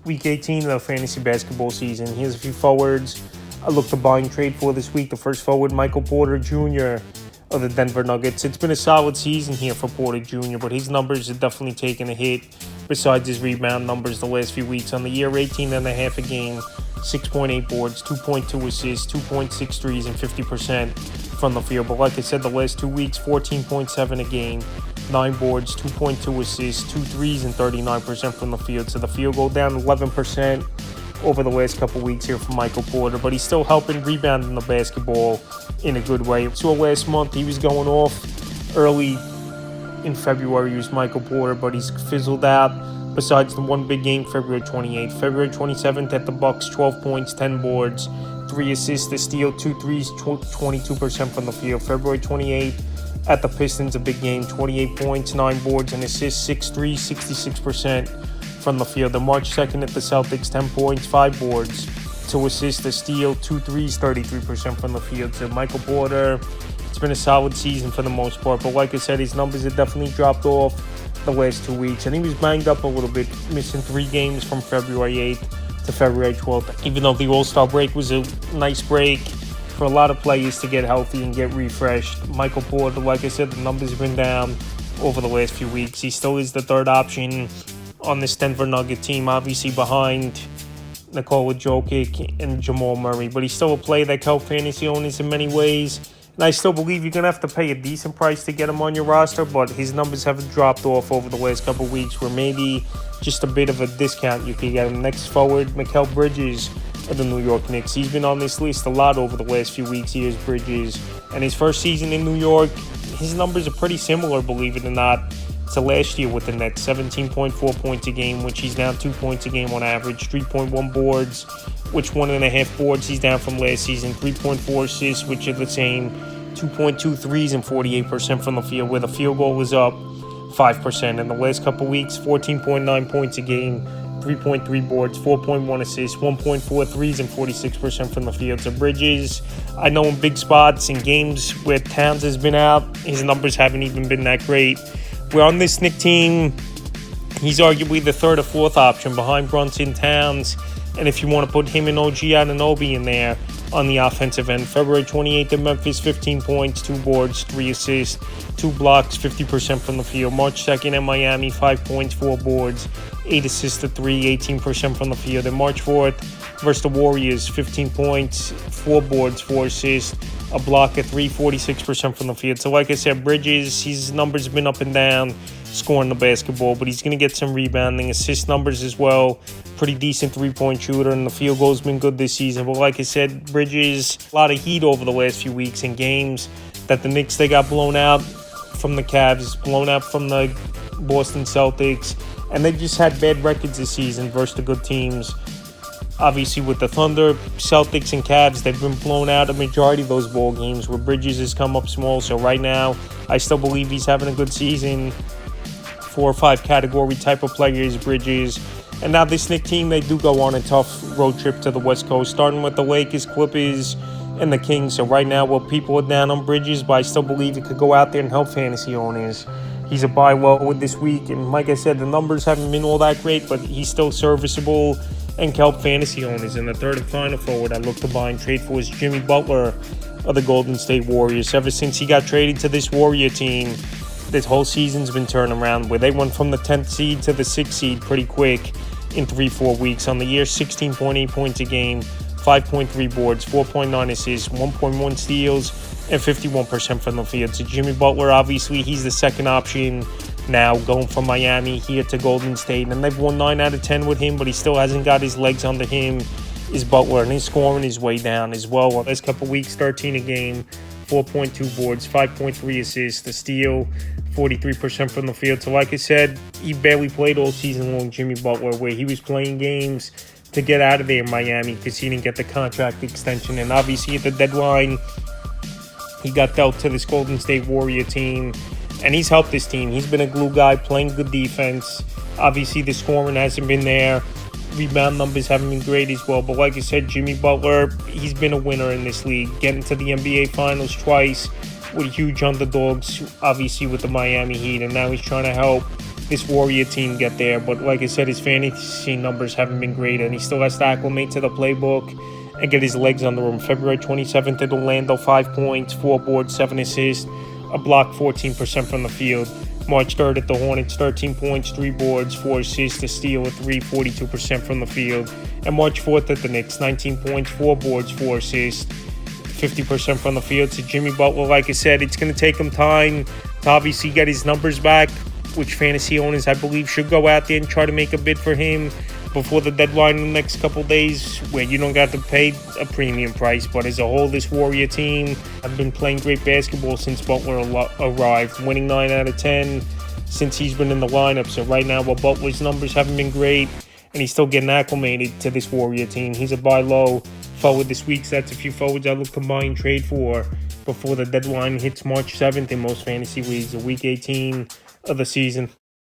Week 18 of the fantasy basketball season. Here's a few forwards I look to buy and trade for this week. The first forward, Michael Porter Jr. of the Denver Nuggets. It's been a solid season here for Porter Jr., but his numbers have definitely taken a hit besides his rebound numbers the last few weeks. On the year, 18.5 a game, 6.8 boards, 2.2 assists, 2.6 threes, and 50% from the field. But like I said, the last 2 weeks, 14.7 a game, 9 boards, 2.2 assists, 2 threes, and 39% from the field. So the field goal down 11% over the last couple weeks here for Michael Porter, but he's still helping rebounding the basketball in a good way. So last month he was going off early in February. He was Michael Porter, but he's fizzled out besides the one big game February 28th. February 27th at the Bucks, 12 points, 10 boards, 3 assists, a steal, 2 threes, 22% from the field. February 28th at the Pistons, a big game, 28 points, 9 boards, and assists, 6 threes, 66% from the field. The March 2nd at the Celtics, 10 points, 5 boards, 2 assists, a steal, 2 threes, 33% from the field. So Michael Porter, it's been a solid season for the most part, but like I said, his numbers have definitely dropped off the last 2 weeks, and he was banged up a little bit, missing 3 games from February 8th to February 12th. Even though the All-Star break was a nice break for a lot of players to get healthy and get refreshed, Michael Porter, like I said, the numbers have been down over the last few weeks. He still is the third option on this Denver Nugget team, obviously behind Nikola Jokic and Jamal Murray, but he's still a player that can help fantasy owners in many ways. And I still believe you're going to have to pay a decent price to get him on your roster, but his numbers haven't dropped off over the last couple of weeks, where maybe just a bit of a discount you could get him. Next forward, Mikal Bridges of the New York Knicks. He's been on this list a lot over the last few weeks. Here's Bridges. And his first season in New York, his numbers are pretty similar, believe it or not, to last year with the Nets. 17.4 points a game, which he's down 2 points a game on average. 3.1 boards, which 1.5 boards he's down from last season. 3.4 assists, which are the same. 2.2 threes and 48% from the field, where the field goal was up 5%. In the last couple weeks, 14.9 points a game, 3.3 boards, 4.1 assists, 1.4 threes, and 46% from the field. So Bridges, I know in big spots, in games where Towns has been out, his numbers haven't even been that great. We're on this Knicks team, he's arguably the third or fourth option behind Brunson, Towns, and if you want to put him and OG Anunoby in there on the offensive end. February 28th in Memphis, 15 points, 2 boards, 3 assists, 2 blocks, 50% from the field. March 2nd in Miami, 5 points, 4 boards, 8 assists to 3, 18% from the field. And March 4th versus the Warriors, 15 points, 4 boards, 4 assists, a block at 3, 46% from the field. So like I said, Bridges, his numbers have been up and down scoring the basketball, but he's going to get some rebounding, assist numbers as well. Pretty decent 3-point shooter, and the field goal's been good this season. But like I said, Bridges, a lot of heat over the last few weeks in games that the Knicks, they got blown out from the Cavs, blown out from the Boston Celtics, and they just had bad records this season versus the good teams. Obviously, with the Thunder, Celtics, and Cavs, they've been blown out a majority of those ball games where Bridges has come up small. So right now, I still believe he's having a good season. 4 or 5 category type of players, Bridges. And now this Knicks team, they do go on a tough road trip to the West Coast, starting with the Lakers, Clippers, and the Kings. So right now, well, people are down on Bridges, but I still believe he could go out there and help fantasy owners. He's a buy low with this week, and like I said, the numbers haven't been all that great, but he's still serviceable and can help fantasy owners. And the third and final forward I look to buy and trade for is Jimmy Butler of the Golden State Warriors. Ever since he got traded to this Warrior team, this whole season's been turning around, where they went from the 10th seed to the 6th seed pretty quick in 3-4 weeks. On the year, 16.8 points a game, 5.3 boards, 4.9 assists, 1.1 steals, and 51% from the field. So Jimmy Butler, obviously, he's the second option now, going from Miami here to Golden State. And they've won 9 out of 10 with him, but he still hasn't got his legs under him, is Butler, and he's scoring his way down as well. The last couple weeks, 13 a game, 4.2 boards, 5.3 assists, the steal, 43% from the field. So like I said, he barely played all season long, Jimmy Butler, where he was playing games to get out of there in Miami because he didn't get the contract extension. And obviously at the deadline, he got dealt to this Golden State Warrior team, and he's helped this team. He's been a glue guy, playing good defense. Obviously the scoring hasn't been there. Rebound numbers haven't been great as well. But like I said, Jimmy Butler, he's been a winner in this league, getting to the NBA Finals twice with huge underdogs, obviously with the Miami Heat, and now he's trying to help this Warrior team get there. But like I said, his fantasy numbers haven't been great, and he still has to acclimate to the playbook and get his legs under him. February 27th at Orlando, 5 points, 4 boards, 7 assists, a block, 14% from the field. March 3rd at the Hornets, 13 points, 3 boards, 4 assists, a steal, a 3, 42% from the field. And March 4th at the Knicks, 19 points, 4 boards, 4 assists, 50% from the field. So Jimmy Butler, like I said, it's going to take him time to obviously get his numbers back, which fantasy owners, I believe, should go out there and try to make a bid for him before the deadline in the next couple days, where you don't got to pay a premium price. But as a whole, this Warrior team have been playing great basketball since Butler arrived, winning 9 out of 10 since he's been in the lineup. So right now, while Butler's numbers haven't been great, and he's still getting acclimated to this Warrior team, he's a buy low forward this week. So that's a few forwards I look to buy and trade for before the deadline hits March 7th in most fantasy leagues, Week 18 of the season.